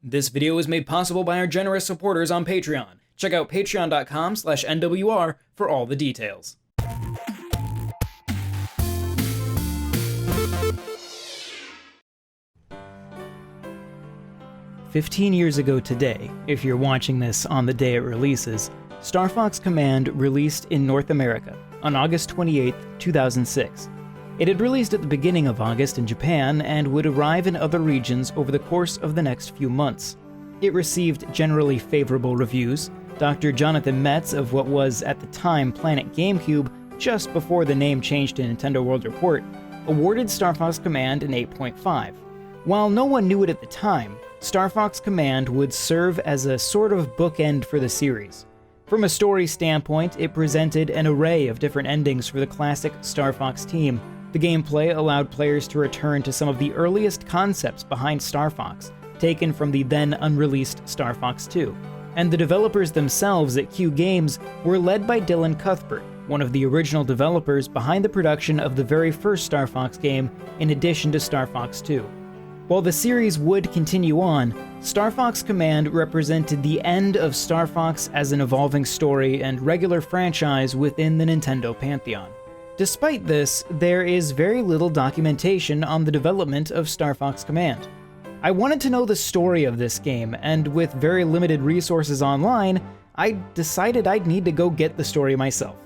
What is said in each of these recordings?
This video is made possible by our generous supporters on Patreon. Check out patreon.com/NWR for all the details. "15 years ago today, if you're watching this on the day it releases, Star Fox Command released in North America on August 28, 2006. It had released at the beginning of August in Japan and would arrive in other regions over the course of the next few months. It received generally favorable reviews. Dr. Jonathan Metz of what was at the time Planet GameCube, just before the name changed to Nintendo World Report, awarded Star Fox Command an 8.5. While no one knew it at the time, Star Fox Command would serve as a sort of bookend for the series. From a story standpoint, it presented an array of different endings for the classic Star Fox team. The gameplay allowed players to return to some of the earliest concepts behind Star Fox, taken from the then unreleased Star Fox 2. And the developers themselves at Q Games were led by Dylan Cuthbert, one of the original developers behind the production of the very first Star Fox game, in addition to Star Fox 2. While the series would continue on, Star Fox Command represented the end of Star Fox as an evolving story and regular franchise within the Nintendo pantheon. Despite this, there is very little documentation on the development of Star Fox Command. I wanted to know the story of this game, and with very limited resources online, I decided I'd need to go get the story myself.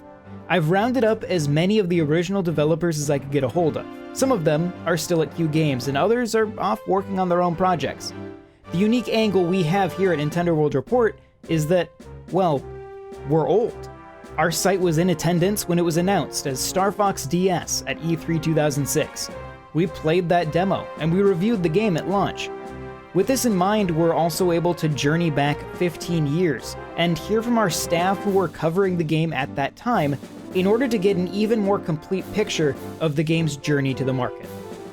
I've rounded up as many of the original developers as I could get a hold of. Some of them are still at Q Games, and others are off working on their own projects. The unique angle we have here at Nintendo World Report is that, well, we're old. Our site was in attendance when it was announced as Star Fox DS at E3 2006. We played that demo, and we reviewed the game at launch. With this in mind, we're also able to journey back 15 years and hear from our staff who were covering the game at that time in order to get an even more complete picture of the game's journey to the market.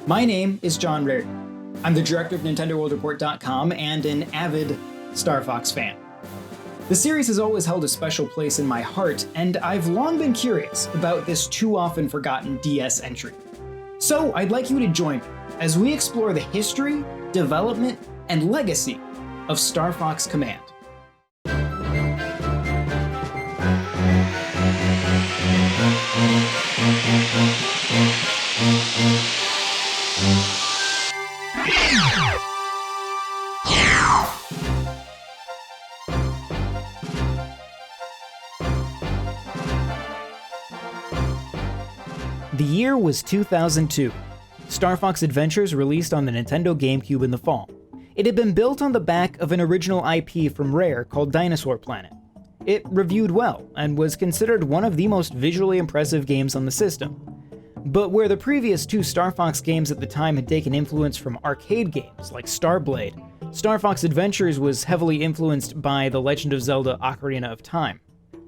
My name is John Rairdin. I'm the director of NintendoWorldReport.com and an avid Star Fox fan. The series has always held a special place in my heart, and I've long been curious about this too often forgotten DS entry. So I'd like you to join me as we explore the history, development, and legacy of Star Fox Command. The year was 2002. Star Fox Adventures released on the Nintendo GameCube in the fall. It had been built on the back of an original IP from Rare called Dinosaur Planet. It reviewed well, and was considered one of the most visually impressive games on the system. But where the previous two Star Fox games at the time had taken influence from arcade games like Starblade, Star Fox Adventures was heavily influenced by The Legend of Zelda: Ocarina of Time.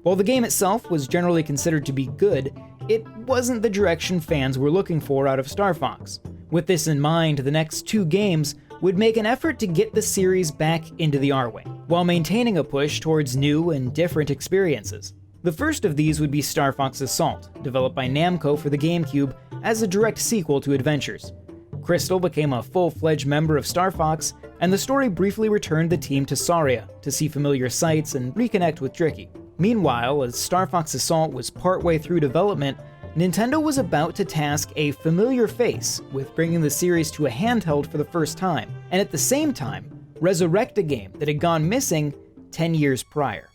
While the game itself was generally considered to be good, it wasn't the direction fans were looking for out of Star Fox. With this in mind, the next two games would make an effort to get the series back into the R-Wing, while maintaining a push towards new and different experiences. The first of these would be Star Fox Assault, developed by Namco for the GameCube as a direct sequel to Adventures. Crystal became a full-fledged member of Star Fox, and the story briefly returned the team to Saria to see familiar sights and reconnect with Tricky. Meanwhile, as Star Fox Assault was partway through development, Nintendo was about to task a familiar face with bringing the series to a handheld for the first time, and at the same time, resurrect a game that had gone missing 10 years prior.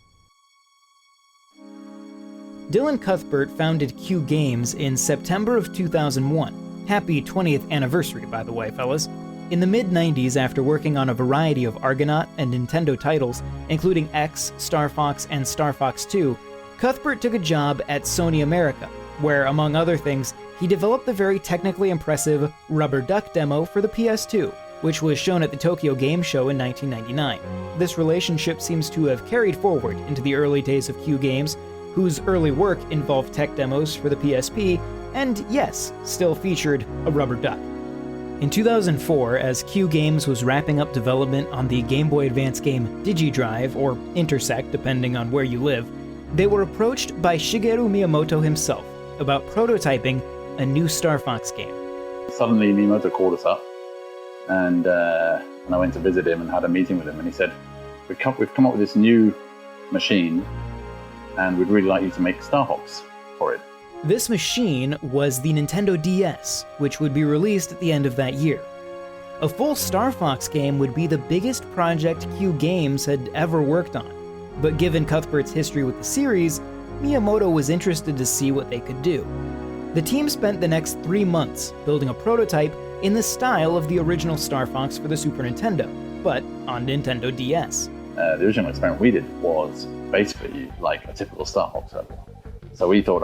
Dylan Cuthbert founded Q Games in September of 2001. Happy 20th anniversary, by the way, fellas. In the mid-90s, after working on a variety of Argonaut and Nintendo titles, including X, Star Fox, and Star Fox 2, Cuthbert took a job at Sony America, where, among other things, he developed the very technically impressive Rubber Duck demo for the PS2, which was shown at the Tokyo Game Show in 1999. This relationship seems to have carried forward into the early days of Q Games, whose early work involved tech demos for the PSP, and yes, still featured a Rubber Duck. In 2004, as Q Games was wrapping up development on the Game Boy Advance game DigiDrive, or Intersect depending on where you live, they were approached by Shigeru Miyamoto himself about prototyping a new Star Fox game. Suddenly Miyamoto called us up and and I went to visit him and had a meeting with him, and he said, we've come up with this new machine, and we'd really like you to make Star Fox for it. This machine was the Nintendo DS, which would be released at the end of that year. A full Star Fox game would be the biggest project Q Games had ever worked on, but given Cuthbert's history with the series, Miyamoto was interested to see what they could do. The team spent the next 3 months building a prototype in the style of the original Star Fox for the Super Nintendo, but on Nintendo DS. The original experiment we did was basically like a typical Star Fox level. So we thought,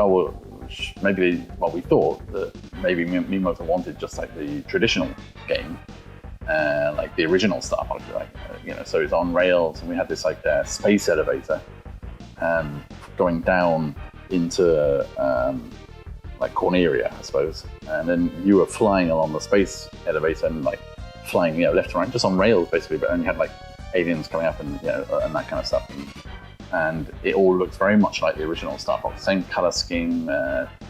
we thought that maybe Miyamoto wanted just like the traditional game, like the original Star Fox, so it's on rails, and we had this like space elevator going down into like Corneria, I suppose, and then you were flying along the space elevator and like flying, left and right, just on rails basically, but then you had like aliens coming up and and that kind of stuff, and it all looks very much like the original Star Fox, same color scheme,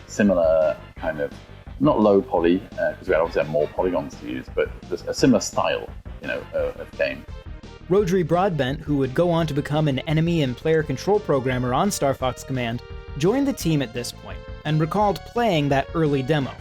similar kind of, not low poly, because we obviously had more polygons to use, but a similar style, of game. Rhodri Broadbent, who would go on to become an enemy and player control programmer on Star Fox Command, joined the team at this point, and recalled playing that early demo.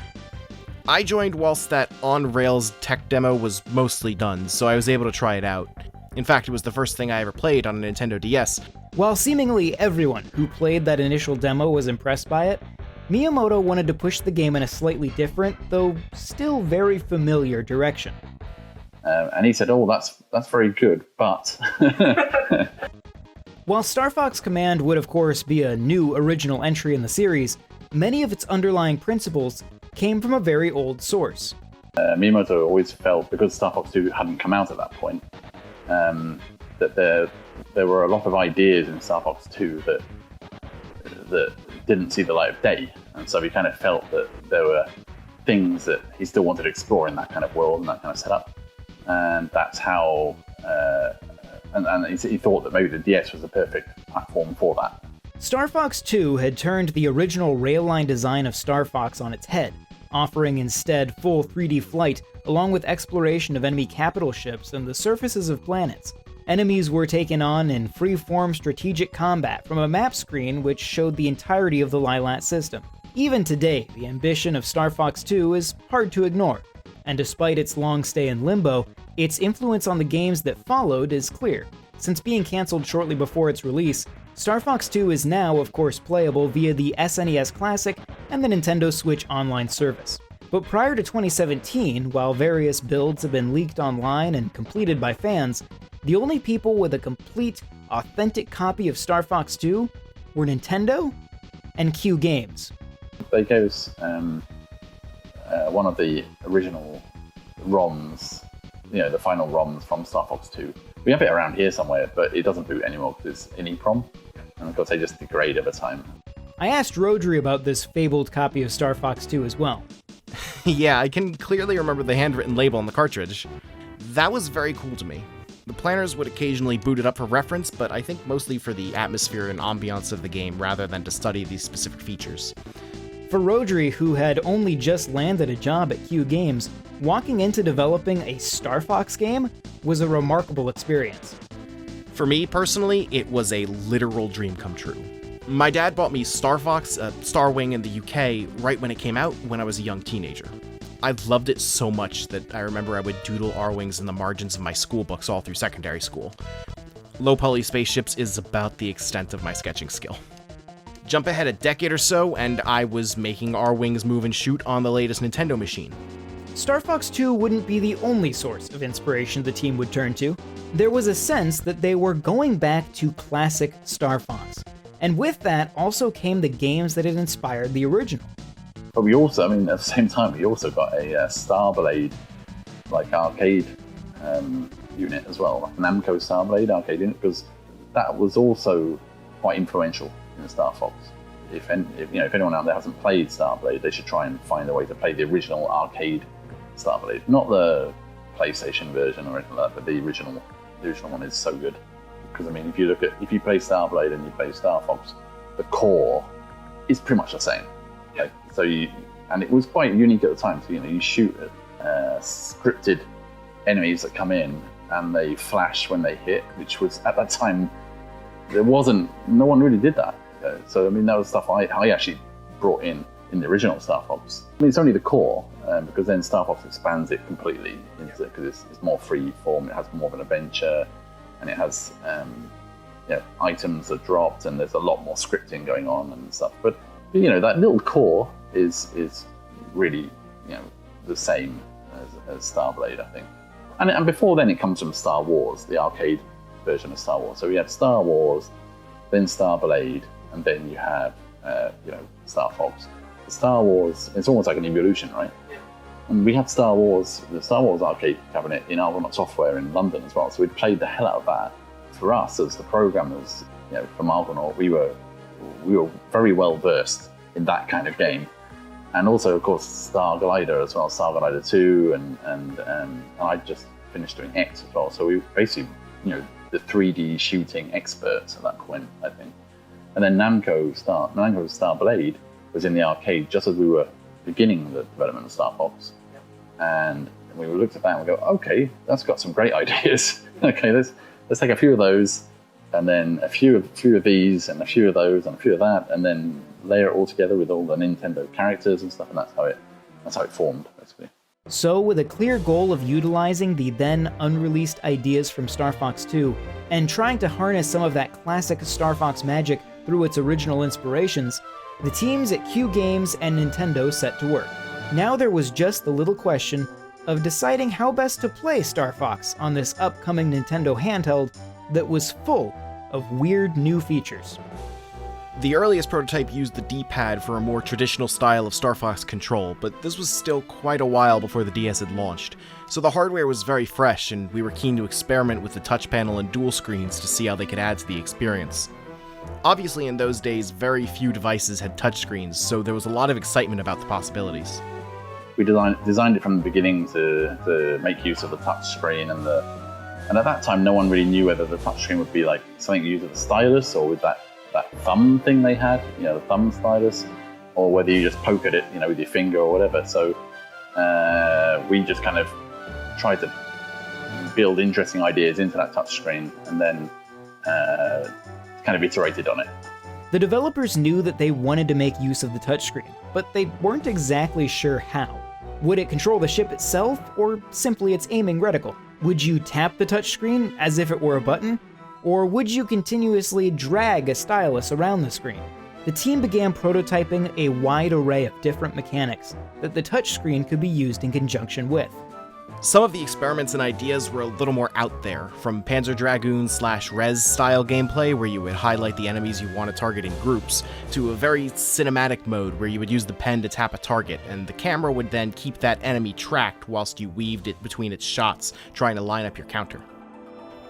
I joined whilst that on-rails tech demo was mostly done, so I was able to try it out. In fact, it was the first thing I ever played on a Nintendo DS. While seemingly everyone who played that initial demo was impressed by it, Miyamoto wanted to push the game in a slightly different, though still very familiar direction. And he said, that's very good, but... While Star Fox Command would of course be a new original entry in the series, many of its underlying principles came from a very old source. Miyamoto always felt, because Star Fox 2 hadn't come out at that point, that there were a lot of ideas in Star Fox 2 that didn't see the light of day, and so he kind of felt that there were things that he still wanted to explore in that kind of world and that kind of setup, and that's how and he thought that maybe the DS was the perfect platform for that. Star Fox 2 had turned the original rail-line design of Star Fox on its head, offering instead full 3D flight along with exploration of enemy capital ships and the surfaces of planets. Enemies were taken on in free-form strategic combat from a map screen which showed the entirety of the Lylat system. Even today, the ambition of Star Fox 2 is hard to ignore, and despite its long stay in limbo, its influence on the games that followed is clear. Since being cancelled shortly before its release, Star Fox 2 is now, of course, playable via the SNES Classic and the Nintendo Switch Online service. But prior to 2017, while various builds have been leaked online and completed by fans, the only people with a complete, authentic copy of Star Fox 2 were Nintendo and Q Games. They gave us one of the original ROMs, the final ROMs from Star Fox 2. We have it around here somewhere, but it doesn't boot anymore because it's in EEPROM, and of course they just degrade over time. I asked Rhodri about this fabled copy of Star Fox 2 as well. Yeah, I can clearly remember the handwritten label on the cartridge. That was very cool to me. The planners would occasionally boot it up for reference, but I think mostly for the atmosphere and ambiance of the game rather than to study these specific features. For Rhodri, who had only just landed a job at Q Games, walking into developing a Star Fox game was a remarkable experience. For me, personally, it was a literal dream come true. My dad bought me Star Fox, Star Wing in the UK, right when it came out when I was a young teenager. I loved it so much that I remember I would doodle R-Wings in the margins of my school books all through secondary school. Low poly spaceships is about the extent of my sketching skill. Jump ahead a decade or so, and I was making R-Wings move and shoot on the latest Nintendo machine. Star Fox 2 wouldn't be the only source of inspiration the team would turn to. There was a sense that they were going back to classic Star Fox. And with that also came the games that had inspired the original. But we also, at the same time, we also got a Starblade, arcade unit as well, like Namco Starblade arcade unit, because that was also quite influential in Star Fox. If anyone out there hasn't played Starblade, they should try and find a way to play the original arcade Starblade, not the PlayStation version or anything like that, but the original one is so good. Because if you play Starblade and you play Star Fox, the core is pretty much the same. Okay? And it was quite unique at the time. So you shoot at scripted enemies that come in, and they flash when they hit, which was, at that time, no one really did that. So, I mean, that was stuff I actually brought in the original Star Fox. I mean, it's only the core, because then Star Fox expands it completely, because it's more free form, it has more of an adventure, and it has items are dropped, and there's a lot more scripting going on and stuff. But that little core is really the same as Starblade, I think. And before then, it comes from Star Wars, the arcade version of Star Wars. So we had Star Wars, then Starblade, and then you have Star Fox. The Star Wars, it's almost like an evolution, right? Yeah. And we had the Star Wars arcade cabinet in Argonaut Software in London as well. So we'd played the hell out of that. For us, as the programmers, from Argonaut, we were very well versed in that kind of game. And also, of course, Star Glider as well, Star Glider 2, and I just finished doing X as well. So we were basically, the 3D shooting experts at that point, I think. And then Namco's Starblade was in the arcade just as we were beginning the development of Star Fox. Yep. And we looked at that and we go, okay, that's got some great ideas. Okay, let's take a few of those, and then a few of these, and a few of those, and a few of that, and then layer it all together with all the Nintendo characters and stuff, and that's how it formed, basically. So, with a clear goal of utilizing the then unreleased ideas from Star Fox 2, and trying to harness some of that classic Star Fox magic through its original inspirations, the teams at Q Games and Nintendo set to work. Now there was just the little question of deciding how best to play Star Fox on this upcoming Nintendo handheld that was full of weird new features. The earliest prototype used the D-pad for a more traditional style of Star Fox control, but this was still quite a while before the DS had launched, so the hardware was very fresh and we were keen to experiment with the touch panel and dual screens to see how they could add to the experience. Obviously in those days, very few devices had touchscreens, so there was a lot of excitement about the possibilities. We designed it from the beginning to make use of the touchscreen, and at that time no one really knew whether the touchscreen would be like something you use with a stylus or with that thumb thing they had, the thumb stylus, or whether you just poke at it, with your finger or whatever. So we just kind of tried to build interesting ideas into that touchscreen, and then kind of iterated on it. The developers knew that they wanted to make use of the touchscreen, but they weren't exactly sure how. Would it control the ship itself, or simply its aiming reticle? Would you tap the touchscreen as if it were a button? Or would you continuously drag a stylus around the screen? The team began prototyping a wide array of different mechanics that the touchscreen could be used in conjunction with. Some of the experiments and ideas were a little more out there, from Panzer Dragoon/Rez style gameplay where you would highlight the enemies you want to target in groups, to a very cinematic mode where you would use the pen to tap a target, and the camera would then keep that enemy tracked whilst you weaved it between its shots, trying to line up your counter.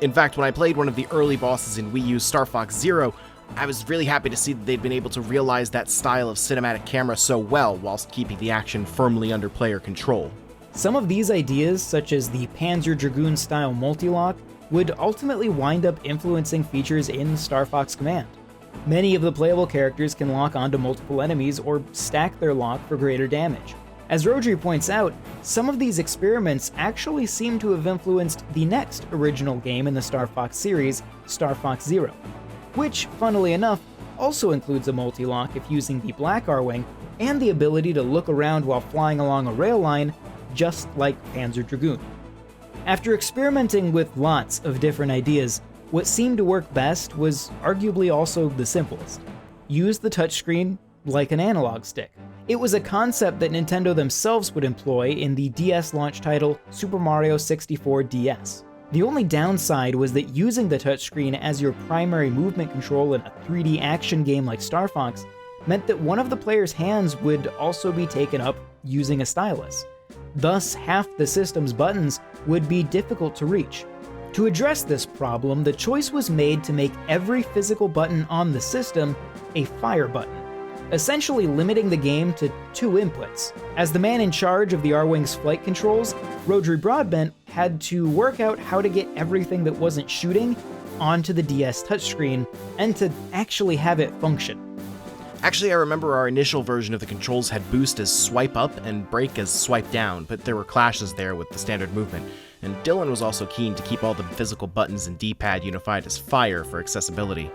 In fact, when I played one of the early bosses in Wii U's Star Fox Zero, I was really happy to see that they'd been able to realize that style of cinematic camera so well whilst keeping the action firmly under player control. Some of these ideas, such as the Panzer Dragoon-style multi-lock, would ultimately wind up influencing features in Star Fox Command. Many of the playable characters can lock onto multiple enemies or stack their lock for greater damage. As Rairdin points out, some of these experiments actually seem to have influenced the next original game in the Star Fox series, Star Fox Zero, which, funnily enough, also includes a multi-lock if using the Black R-Wing and the ability to look around while flying along a rail line, just like Panzer Dragoon. After experimenting with lots of different ideas, what seemed to work best was arguably also the simplest. Use the touchscreen like an analog stick. It was a concept that Nintendo themselves would employ in the DS launch title Super Mario 64 DS. The only downside was that using the touchscreen as your primary movement control in a 3D action game like Star Fox meant that one of the player's hands would also be taken up using a stylus. Thus, half the system's buttons would be difficult to reach. To address this problem, the choice was made to make every physical button on the system a fire button, essentially limiting the game to 2 inputs. As the man in charge of the R-Wing's flight controls, Rairdin Broadbent had to work out how to get everything that wasn't shooting onto the DS touchscreen and to actually have it function. Actually, I remember our initial version of the controls had boost as swipe up and brake as swipe down, but there were clashes there with the standard movement. and Dylan was also keen to keep all the physical buttons and D-pad unified as fire for accessibility.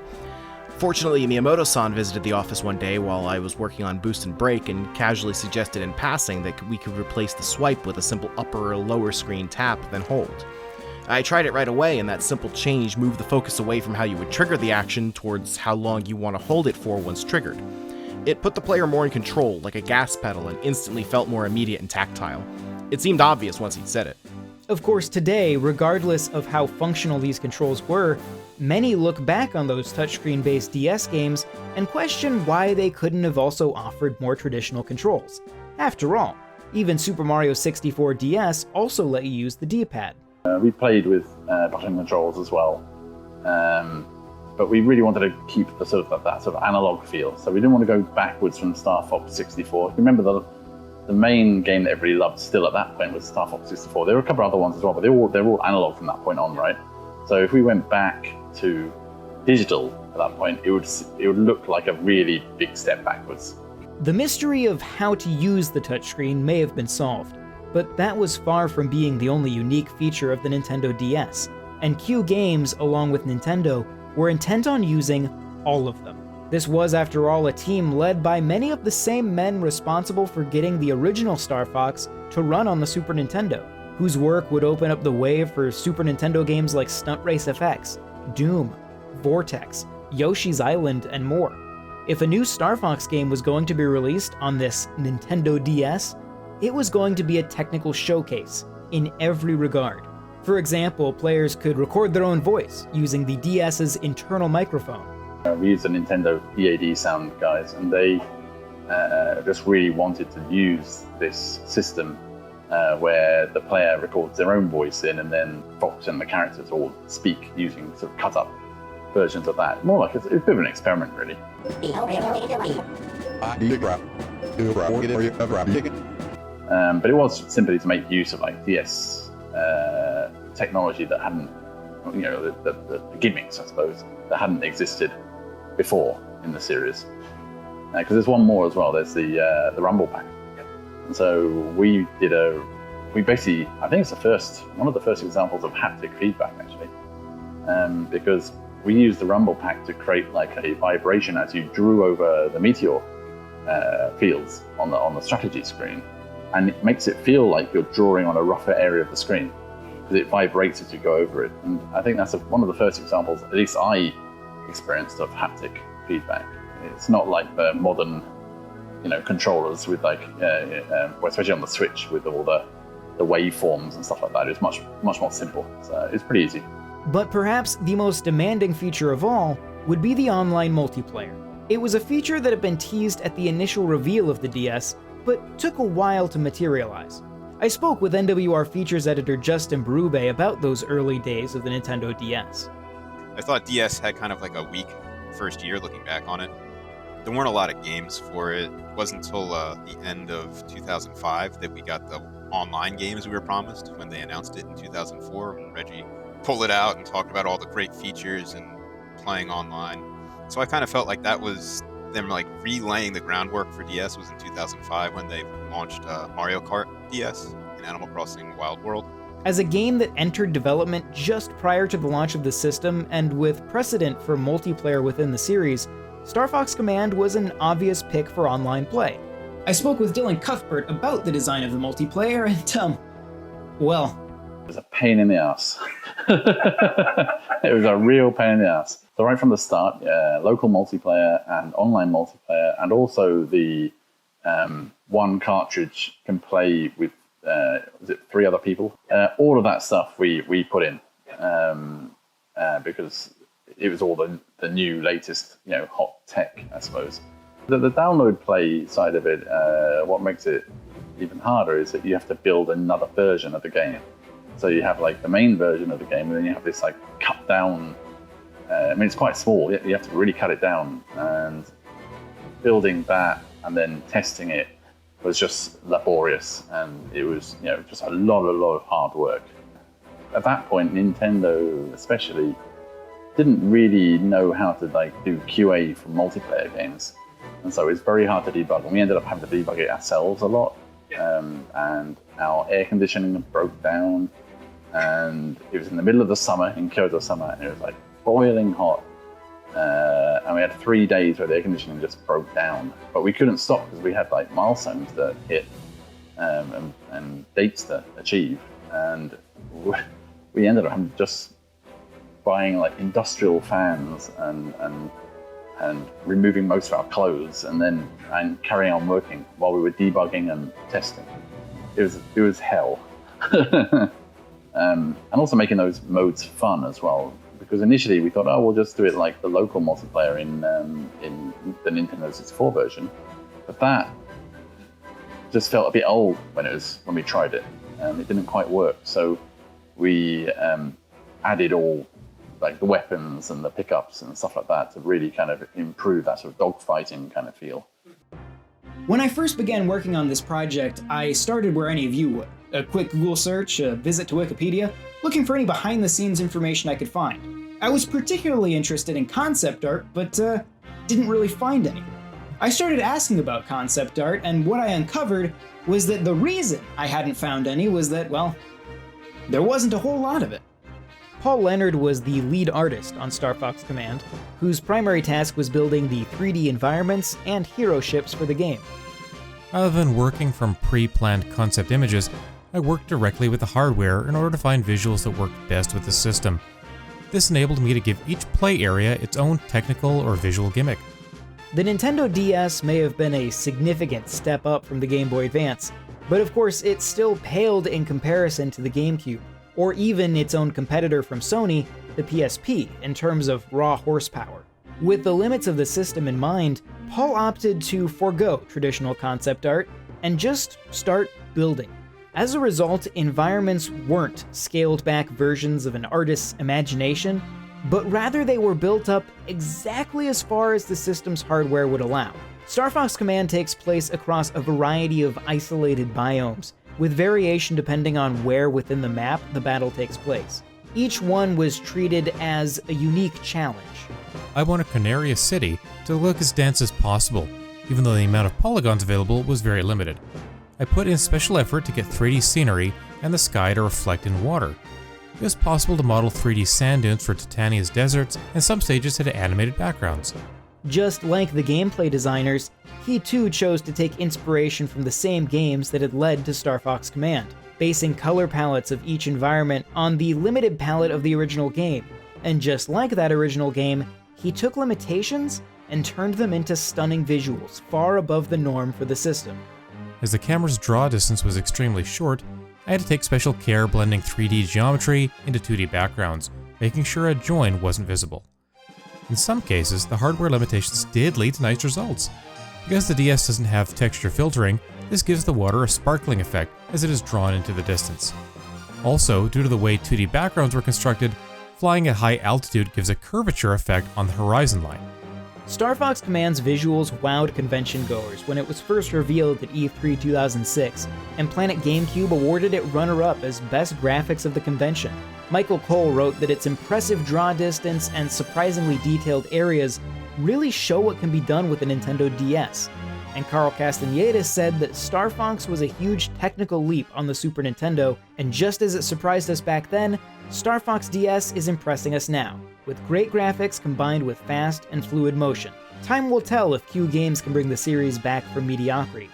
Fortunately, Miyamoto-san visited the office one day while I was working on Boost and Break and casually suggested in passing that we could replace the swipe with a simple upper or lower screen tap, then hold. I tried it right away, and that simple change moved the focus away from how you would trigger the action towards how long you want to hold it for once triggered. It put the player more in control, like a gas pedal, and instantly felt more immediate and tactile. It seemed obvious once he'd said it. Of course, today, regardless of how functional these controls were, many look back on those touchscreen-based DS games and question why they couldn't have also offered more traditional controls. After all, even Super Mario 64 DS also let you use the D-pad. We played with button controls as well, but we really wanted to keep the that sort of analog feel. So we didn't want to go backwards from Star Fox 64. Remember the main game that everybody loved still at that point was Star Fox 64. There were a couple of other ones as well, but they're all analog from that point on, right? So if we went back to digital at that point, it would look like a really big step backwards. The mystery of how to use the touchscreen may have been solved, but that was far from being the only unique feature of the Nintendo DS, and Q Games, along with Nintendo, were intent on using all of them. This was, after all, a team led by many of the same men responsible for getting the original Star Fox to run on the Super Nintendo, whose work would open up the way for Super Nintendo games like Stunt Race FX, Doom, Vortex, Yoshi's Island, and more. If a new Star Fox game was going to be released on this Nintendo DS, it was going to be a technical showcase in every regard. For example, players could record their own voice using the DS's internal microphone. We used the Nintendo EAD sound guys, and they just really wanted to use this system where the player records their own voice in, and then Fox and the characters all speak using sort of cut-up versions of that. More like it's a bit of an experiment, really. But it was simply to make use of like DS technology that hadn't, the gimmicks, I suppose, that hadn't existed before in the series. Because there's one more as well. There's the Rumble Pack. And so we basically, I think it's one of the first examples of haptic feedback actually, because we used the Rumble Pack to create like a vibration as you drew over the meteor fields on the strategy screen, and it makes it feel like you're drawing on a rougher area of the screen because it vibrates as you go over it. And I think that's one of the first examples, at least I experienced, of haptic feedback. It's not like the modern, controllers with like, especially on the Switch with all the waveforms and stuff like that. It's much more simple. So it's pretty easy. But perhaps the most demanding feature of all would be the online multiplayer. It was a feature that had been teased at the initial reveal of the DS, but took a while to materialize. I spoke with NWR Features editor Justin Berube about those early days of the Nintendo DS. I thought DS had kind of like a weak first year looking back on it. There weren't a lot of games for it. It wasn't until the end of 2005 that we got the online games we were promised when they announced it in 2004, when Reggie pulled it out and talked about all the great features and playing online. So I kind of felt like that was them like relaying the groundwork for DS was in 2005 when they launched Mario Kart DS and Animal Crossing Wild World. As a game that entered development just prior to the launch of the system and with precedent for multiplayer within the series, Star Fox Command was an obvious pick for online play. I spoke with Dylan Cuthbert about the design of the multiplayer and, well... It was a pain in the ass. It was a real pain in the ass. So right from the start, local multiplayer and online multiplayer, and also the one cartridge can play with, was it 3 other people? All of that stuff we put in because it was all the new, latest, hot tech, I suppose. The download play side of it, what makes it even harder is that you have to build another version of the game. So you have like the main version of the game, and then you have this like cut down. It's quite small. You have to really cut it down, and building that and then testing it was just laborious, and it was just a lot of hard work. At that point, Nintendo especially didn't really know how to like do QA for multiplayer games, and so it's very hard to debug. And we ended up having to debug it ourselves a lot, and our air conditioning broke down. and it was in the middle of the summer, in Kyoto summer, and it was like boiling hot. And we had 3 days where the air conditioning just broke down, but we couldn't stop because we had like milestones to hit and dates to achieve, and we ended up just buying like industrial fans and removing most of our clothes and carrying on working while we were debugging and testing. It was hell. And also making those modes fun as well, because initially we thought, we'll just do it like the local multiplayer in the Nintendo 64 version, but that just felt a bit old when we tried it, and it didn't quite work. So we added all like the weapons and the pickups and stuff like that to really kind of improve that sort of dogfighting kind of feel. When I first began working on this project, I started where any of you would. A quick Google search, a visit to Wikipedia, looking for any behind-the-scenes information I could find. I was particularly interested in concept art, but didn't really find any. I started asking about concept art, and what I uncovered was that the reason I hadn't found any was that, well, there wasn't a whole lot of it. Paul Leonard was the lead artist on Star Fox Command, whose primary task was building the 3D environments and hero ships for the game. Rather than working from pre-planned concept images, I worked directly with the hardware in order to find visuals that worked best with the system. This enabled me to give each play area its own technical or visual gimmick. The Nintendo DS may have been a significant step up from the Game Boy Advance, but of course it still paled in comparison to the GameCube, or even its own competitor from Sony, the PSP, in terms of raw horsepower. With the limits of the system in mind, Paul opted to forego traditional concept art and just start building. As a result, environments weren't scaled-back versions of an artist's imagination, but rather they were built up exactly as far as the system's hardware would allow. Star Fox Command takes place across a variety of isolated biomes, with variation depending on where within the map the battle takes place. Each one was treated as a unique challenge. I wanted Canaria City to look as dense as possible, even though the amount of polygons available was very limited. I put in special effort to get 3D scenery and the sky to reflect in water. It was possible to model 3D sand dunes for Titania's deserts, and some stages had animated backgrounds. Just like the gameplay designers, he too chose to take inspiration from the same games that had led to Star Fox Command, basing color palettes of each environment on the limited palette of the original game. And just like that original game, he took limitations and turned them into stunning visuals far above the norm for the system. As the camera's draw distance was extremely short, I had to take special care blending 3D geometry into 2D backgrounds, making sure a join wasn't visible. In some cases, the hardware limitations did lead to nice results. Because the DS doesn't have texture filtering, this gives the water a sparkling effect as it is drawn into the distance. Also, due to the way 2D backgrounds were constructed, flying at high altitude gives a curvature effect on the horizon line. Star Fox Command's visuals wowed convention goers when it was first revealed at E3 2006, and Planet GameCube awarded it runner-up as best graphics of the convention. Michael Cole wrote that its impressive draw distance and surprisingly detailed areas really show what can be done with a Nintendo DS. And Carl Castaneda said that Star Fox was a huge technical leap on the Super Nintendo, and just as it surprised us back then, Star Fox DS is impressing us now, with great graphics combined with fast and fluid motion. Time will tell if Q Games can bring the series back from mediocrity.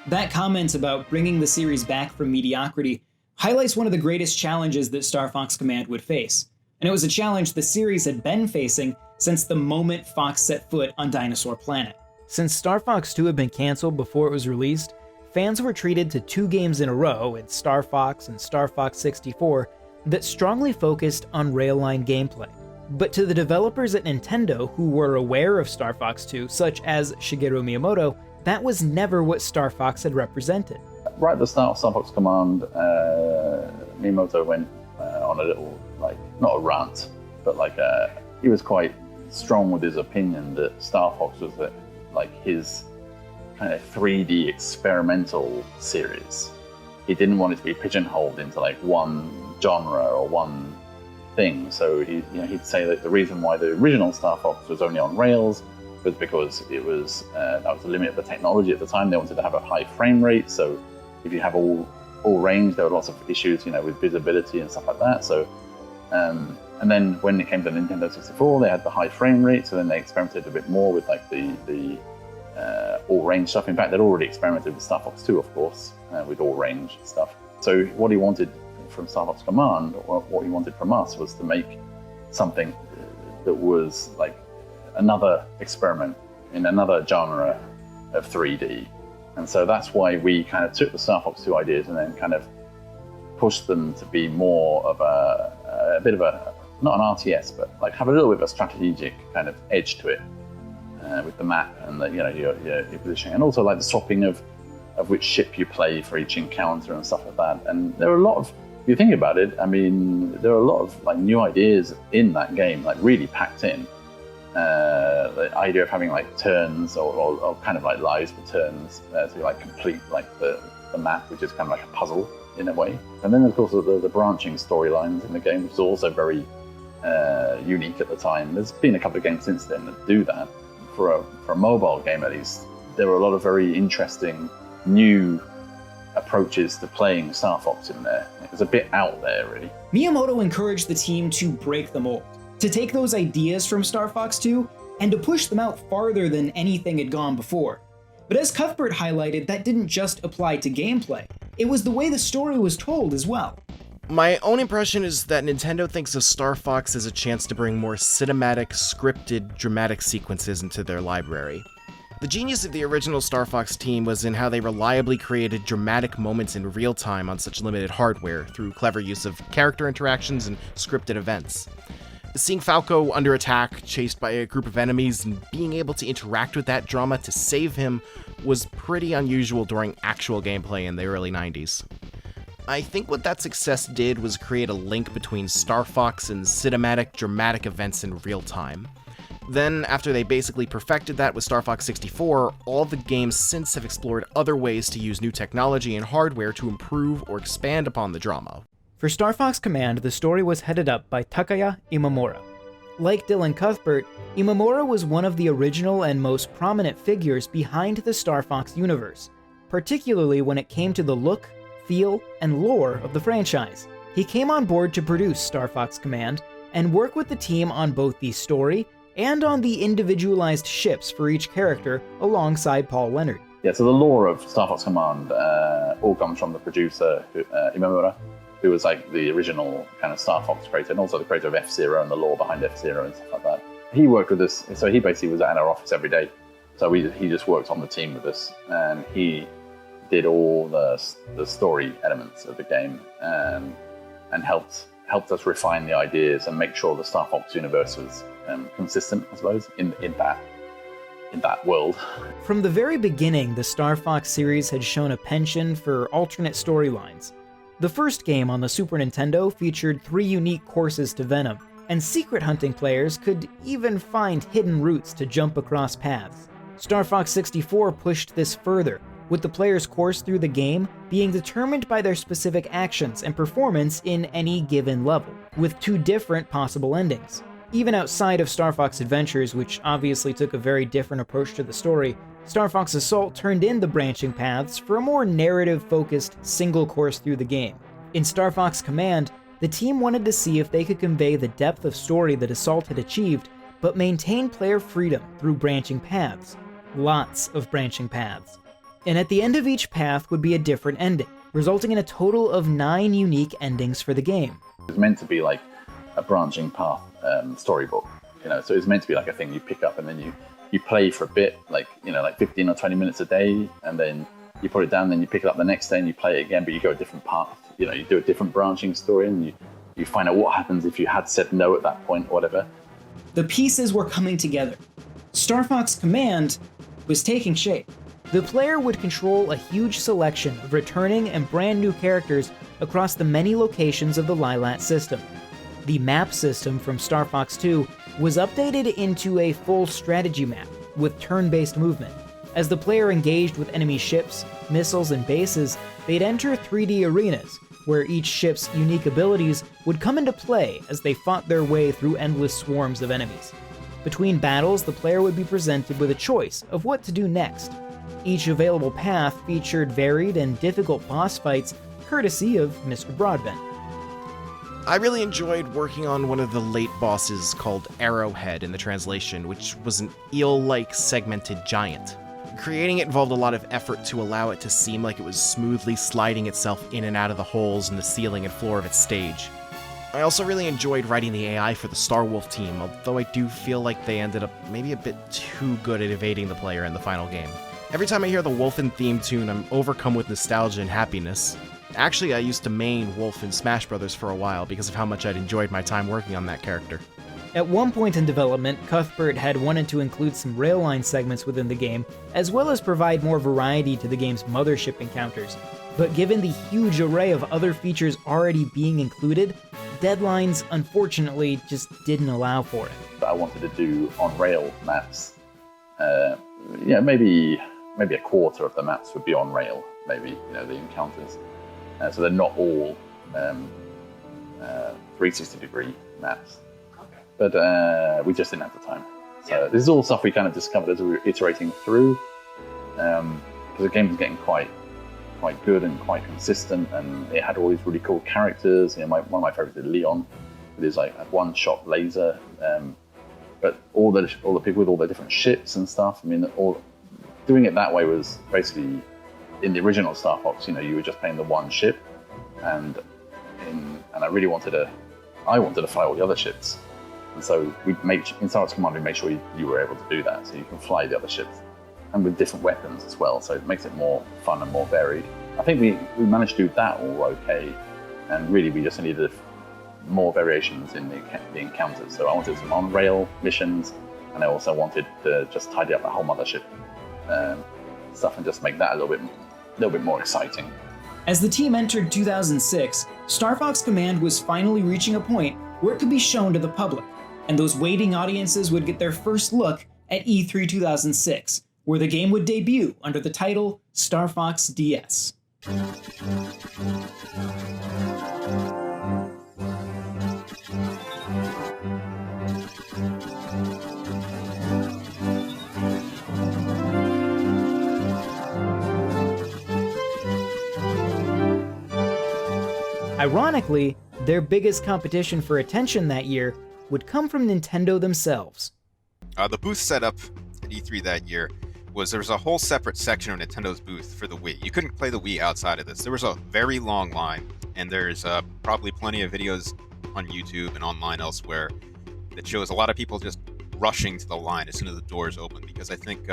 That comment about bringing the series back from mediocrity highlights one of the greatest challenges that Star Fox Command would face, and it was a challenge the series had been facing since the moment Fox set foot on Dinosaur Planet. Since Star Fox 2 had been cancelled before it was released, fans were treated to 2 games in a row in Star Fox and Star Fox 64 that strongly focused on rail-line gameplay. But to the developers at Nintendo who were aware of Star Fox 2, such as Shigeru Miyamoto, that was never what Star Fox had represented. Right at the start of Star Fox Command, Miyamoto went on a little, not a rant, but he was quite strong with his opinion that Star Fox was his kind of 3D experimental series. He didn't want it to be pigeonholed into one genre or one thing. So he'd say that the reason why the original Star Fox was only on rails was because it was that was the limit of the technology at the time. They wanted to have a high frame rate. So if you have all all range. There were lots of issues, with visibility and stuff like that. So, and then when it came to Nintendo 64, they had the high frame rate. So then they experimented a bit more with like the all range stuff. In fact, they'd already experimented with Star Fox 2, of course, with all range stuff. So what he wanted from Star Fox Command, or what he wanted from us, was to make something that was like another experiment in another genre of 3D. And so that's why we kind of took the Star Fox 2 ideas and then kind of pushed them to be more of a bit of a, not an RTS, but like have a little bit of a strategic kind of edge to it, with the map and the, your positioning, and also like the swapping of which ship you play for each encounter and stuff like that. And there are a lot of, if you think about it, I mean, there are a lot of like new ideas in that game, like really packed in. The idea of having like turns or kind of like lives for turns to like complete like the map, which is kind of like a puzzle in a way. And then of course the branching storylines in the game, which is also very unique at the time. There's been a couple of games since then that do that. For a mobile game at least, there were a lot of very interesting new approaches to playing Star Fox in there. It was a bit out there, really. Miyamoto encouraged the team to break the mold, to take those ideas from Star Fox 2 and to push them out farther than anything had gone before. But as Cuthbert highlighted, that didn't just apply to gameplay. It was the way the story was told as well. My own impression is that Nintendo thinks of Star Fox as a chance to bring more cinematic, scripted, dramatic sequences into their library. The genius of the original Star Fox team was in how they reliably created dramatic moments in real time on such limited hardware through clever use of character interactions and scripted events. Seeing Falco under attack, chased by a group of enemies, and being able to interact with that drama to save him was pretty unusual during actual gameplay in the early 90s. I think what that success did was create a link between Star Fox and cinematic, dramatic events in real time. Then, after they basically perfected that with Star Fox 64, all the games since have explored other ways to use new technology and hardware to improve or expand upon the drama. For Star Fox Command, the story was headed up by Takaya Imamura. Like Dylan Cuthbert, Imamura was one of the original and most prominent figures behind the Star Fox universe, particularly when it came to the look, feel, and lore of the franchise. He came on board to produce Star Fox Command and work with the team on both the story and on the individualized ships for each character alongside Paul Leonard. Yeah, so the lore of Star Fox Command all comes from the producer, Imamura, who was like the original kind of Star Fox creator, and also the creator of F-Zero and the lore behind F-Zero and stuff like that. He worked with us, so he basically was at our office every day. So he just worked on the team with us, and he did all the story elements of the game, and helped us refine the ideas and make sure the Star Fox universe was consistent, I suppose, in that world. From the very beginning, the Star Fox series had shown a penchant for alternate storylines. The first game on the Super Nintendo featured 3 unique courses to Venom, and secret hunting players could even find hidden routes to jump across paths. Star Fox 64 pushed this further, with the player's course through the game being determined by their specific actions and performance in any given level, with 2 different possible endings. Even outside of Star Fox Adventures, which obviously took a very different approach to the story, Star Fox Assault turned in the branching paths for a more narrative-focused single course through the game. In Star Fox Command, the team wanted to see if they could convey the depth of story that Assault had achieved, but maintain player freedom through branching paths. Lots of branching paths. And at the end of each path would be a different ending, resulting in a total of 9 unique endings for the game. It's meant to be like a branching path storybook, so it's meant to be like a thing you pick up and then you play for a bit, like 15 or 20 minutes a day, and then you put it down, then you pick it up the next day and you play it again, but you go a different path. You do a different branching story, and you find out what happens if you had said no at that point or whatever. The pieces were coming together. Star Fox Command was taking shape. The player would control a huge selection of returning and brand new characters across the many locations of the Lylat system. The map system from Star Fox 2 was updated into a full strategy map with turn-based movement. As the player engaged with enemy ships, missiles, and bases, they'd enter 3D arenas, where each ship's unique abilities would come into play as they fought their way through endless swarms of enemies. Between battles, the player would be presented with a choice of what to do next. Each available path featured varied and difficult boss fights courtesy of Mr. Broadbent. I really enjoyed working on one of the late bosses called Arrowhead in the translation, which was an eel-like segmented giant. Creating it involved a lot of effort to allow it to seem like it was smoothly sliding itself in and out of the holes in the ceiling and floor of its stage. I also really enjoyed writing the AI for the Starwolf team, although I do feel like they ended up maybe a bit too good at evading the player in the final game. Every time I hear the Wolfen theme tune, I'm overcome with nostalgia and happiness. Actually, I used to main Wolf in Smash Bros. For a while because of how much I'd enjoyed my time working on that character. At one point in development, Cuthbert had wanted to include some rail line segments within the game, as well as provide more variety to the game's mothership encounters. But given the huge array of other features already being included, deadlines unfortunately just didn't allow for it. I wanted to do on-rail maps. Maybe a quarter of the maps would be on rail, maybe, the encounters. So they're not all 360-degree maps. But we just didn't have the time. So this is all stuff we kind of discovered as we were iterating through, because the game was getting quite good and quite consistent, and it had all these really cool characters. One of my favorites is Leon, with his like one-shot laser. But all the people with all their different ships and stuff. I mean, doing it that way was basically in the original Star Fox. You were just playing the one ship, and I really wanted to fly all the other ships. And so in Star Wars Command, we made sure you were able to do that, so you can fly the other ships, and with different weapons as well, so it makes it more fun and more varied. I think we managed to do that all okay, and really we just needed more variations in the encounters. So I wanted some on-rail missions, and I also wanted to just tidy up the whole mothership stuff and just make that a little bit more exciting. As the team entered 2006, Star Fox Command was finally reaching a point where it could be shown to the public, and those waiting audiences would get their first look at E3 2006, where the game would debut under the title Star Fox DS. Ironically, their biggest competition for attention that year would come from Nintendo themselves. The booth setup at E3 that year there was a whole separate section of Nintendo's booth for the Wii. You couldn't play the Wii outside of this. There was a very long line, and there's probably plenty of videos on YouTube and online elsewhere that shows a lot of people just rushing to the line as soon as the doors open, because I think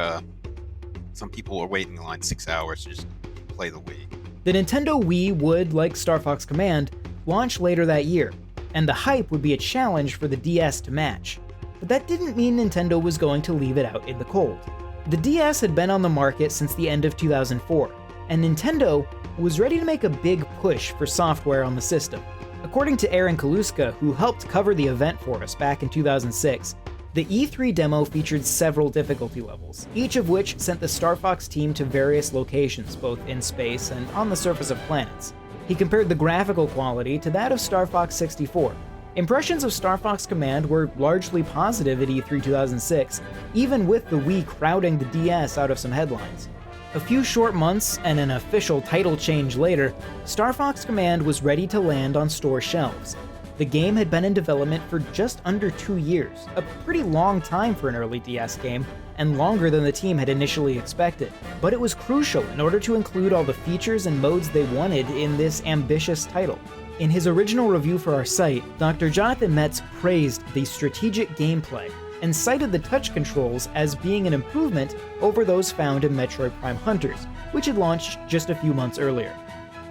some people were waiting in line 6 hours to just play the Wii. The Nintendo Wii would, like Star Fox Command, launch later that year, and the hype would be a challenge for the DS to match. But that didn't mean Nintendo was going to leave it out in the cold. The DS had been on the market since the end of 2004, and Nintendo was ready to make a big push for software on the system. According to Aaron Kaluska, who helped cover the event for us back in 2006, the E3 demo featured several difficulty levels, each of which sent the Star Fox team to various locations, both in space and on the surface of planets. He compared the graphical quality to that of Star Fox 64. Impressions of Star Fox Command were largely positive at E3 2006, even with the Wii crowding the DS out of some headlines. A few short months and an official title change later, Star Fox Command was ready to land on store shelves. The game had been in development for just under 2 years, a pretty long time for an early DS game, and longer than the team had initially expected. But it was crucial in order to include all the features and modes they wanted in this ambitious title. In his original review for our site, Dr. Jonathan Metz praised the strategic gameplay and cited the touch controls as being an improvement over those found in Metroid Prime Hunters, which had launched just a few months earlier.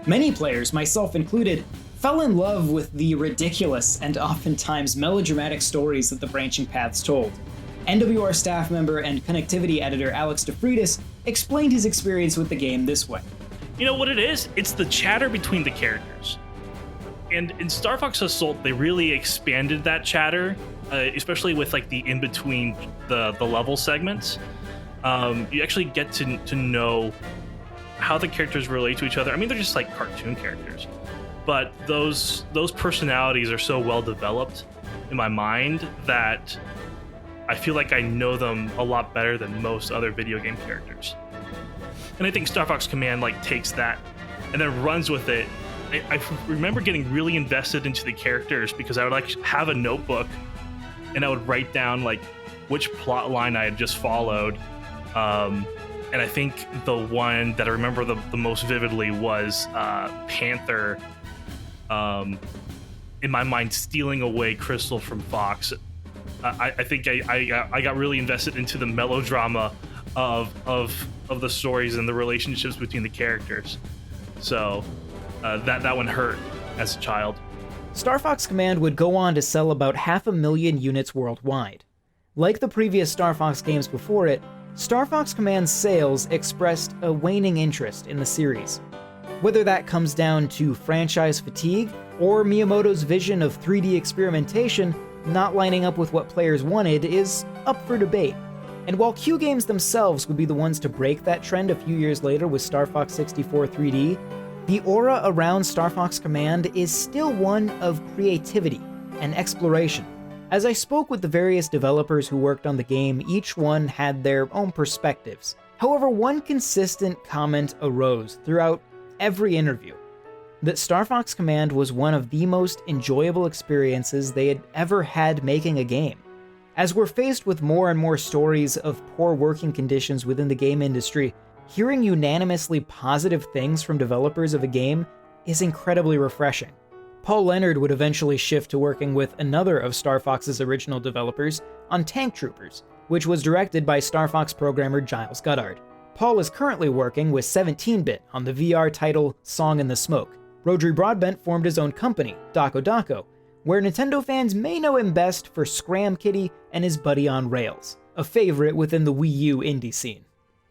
Many players, myself included, fell in love with the ridiculous and oftentimes melodramatic stories that the branching paths told. NWR staff member and connectivity editor Alex DeFreitas explained his experience with the game this way. You know what it is? It's the chatter between the characters. And in Star Fox Assault, they really expanded that chatter, especially with like the in-between the level segments. You actually get to know how the characters relate to each other. I mean, they're just like cartoon characters. But those personalities are so well developed in my mind that I feel like I know them a lot better than most other video game characters. And I think Star Fox Command like takes that and then runs with it I remember getting really invested into the characters because I would like have a notebook and I would write down like which plot line I had just followed. And I think the one that I remember the most vividly was Panther, in my mind, stealing away Crystal from Fox. I think I got really invested into the melodrama of the stories and the relationships between the characters. So that one hurt as a child. Star Fox Command would go on to sell about 500,000 units worldwide. Like the previous Star Fox games before it, Star Fox Command's sales expressed a waning interest in the series. Whether that comes down to franchise fatigue or Miyamoto's vision of 3D experimentation not lining up with what players wanted is up for debate. And while Q Games themselves would be the ones to break that trend a few years later with Star Fox 64 3D, the aura around Star Fox Command is still one of creativity and exploration. As I spoke with the various developers who worked on the game, each one had their own perspectives. However, one consistent comment arose throughout every interview: that Star Fox Command was one of the most enjoyable experiences they had ever had making a game. As we're faced with more and more stories of poor working conditions within the game industry, hearing unanimously positive things from developers of a game is incredibly refreshing. Paul Leonard would eventually shift to working with another of Star Fox's original developers on Tank Troopers, which was directed by Star Fox programmer Giles Goddard. Paul is currently working with 17-Bit on the VR title Song in the Smoke. Rodri Broadbent formed his own company, Dako Dako, where Nintendo fans may know him best for Scram Kitty and his Buddy on Rails, a favorite within the Wii U indie scene.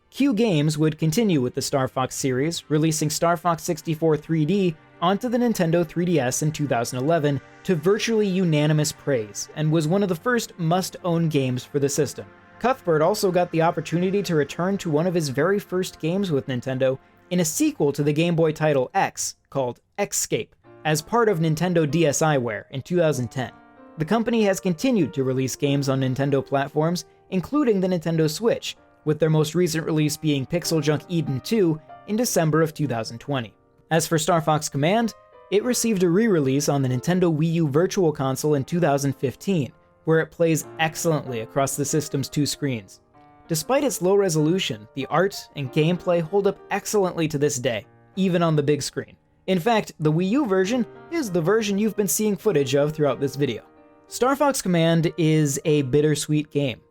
Q Games would continue with the Star Fox series, releasing Star Fox 64 3D onto the Nintendo 3DS in 2011 to virtually unanimous praise, and was one of the first must-own games for the system. Cuthbert also got the opportunity to return to one of his very first games with Nintendo in a sequel to the Game Boy title X, called Xscape, as part of Nintendo DSiWare in 2010. The company has continued to release games on Nintendo platforms, including the Nintendo Switch, with their most recent release being Pixel Junk Eden 2 in December of 2020. As for Star Fox Command, it received a re-release on the Nintendo Wii U Virtual Console in 2015, where it plays excellently across the system's two screens. Despite its low resolution, the art and gameplay hold up excellently to this day, even on the big screen. In fact, the Wii U version is the version you've been seeing footage of throughout this video. Star Fox Command is a bittersweet game.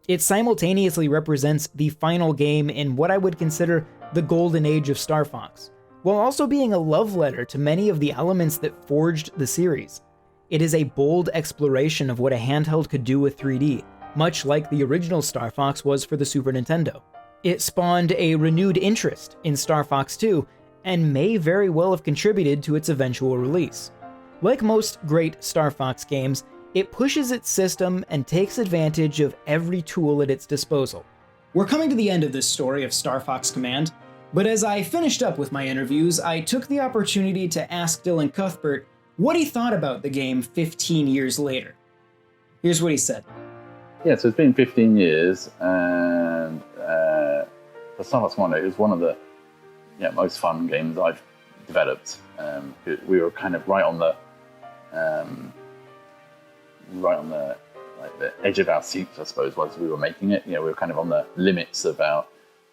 It simultaneously represents the final game in what I would consider the golden age of Star Fox, while also being a love letter to many of the elements that forged the series. It is a bold exploration of what a handheld could do with 3D, much like the original Star Fox was for the Super Nintendo. It spawned a renewed interest in Star Fox 2, and may very well have contributed to its eventual release. Like most great Star Fox games, it pushes its system and takes advantage of every tool at its disposal. We're coming to the end of this story of Star Fox Command, but as I finished up with my interviews, I took the opportunity to ask Dylan Cuthbert what he thought about the game 15 years later. Here's what he said. Yeah, so it's been 15 years, and for Star Fox Command, it was one of the most fun games I've developed. We were kind of right on the edge of our seats, I suppose, as we were making it. We were kind of on the limits of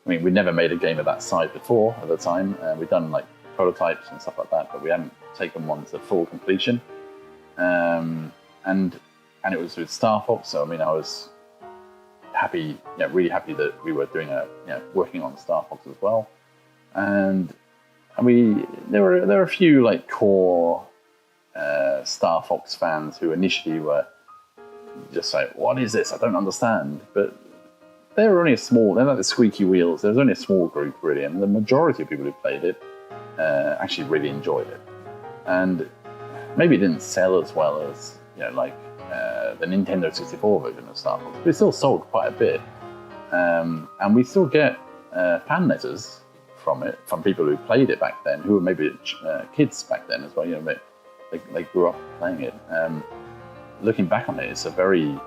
we'd never made a game of that size before at the time. We'd done like prototypes and stuff like that, but we hadn't taken one to full completion. And it was with Star Fox, so I was happy, really happy that we were doing working on Star Fox as well. And there were a few like core Star Fox fans who initially were just like, "What is this? I don't understand." But they're like the squeaky wheels. There was only a small group really, and the majority of people who played it actually really enjoyed it. And maybe it didn't sell as well as the Nintendo 64 version of Star Fox, but it still sold quite a bit. And we still get fan letters from it, from people who played it back then, who were maybe kids back then as well. They grew up playing it. Looking back on it, it's a very,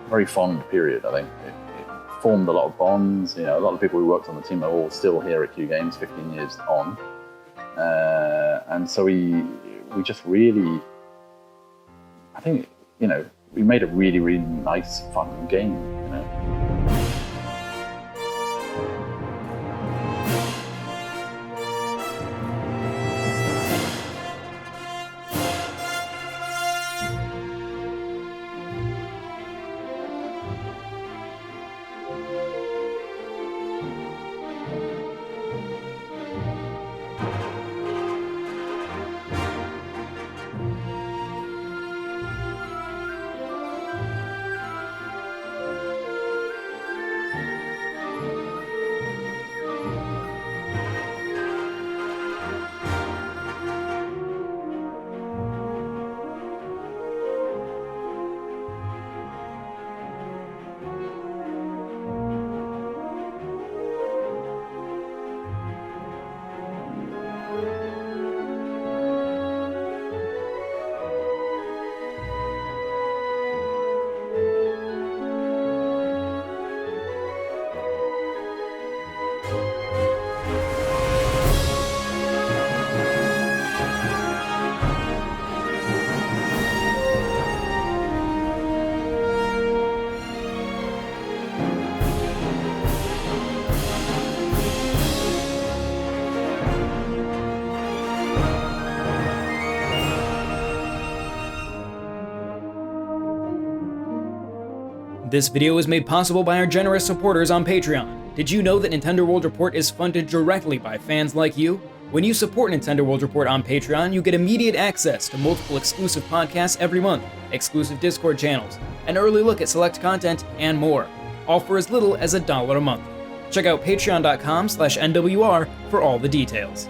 very fond period. I think it formed a lot of bonds. A lot of people who worked on the team are all still here at Q Games 15 years on. and so we just really, I think, we made a really, really nice, fun game, This video was made possible by our generous supporters on Patreon. Did you know that Nintendo World Report is funded directly by fans like you? When you support Nintendo World Report on Patreon, you get immediate access to multiple exclusive podcasts every month, exclusive Discord channels, an early look at select content, and more, all for as little as $1 a month. Check out patreon.com/NWR for all the details.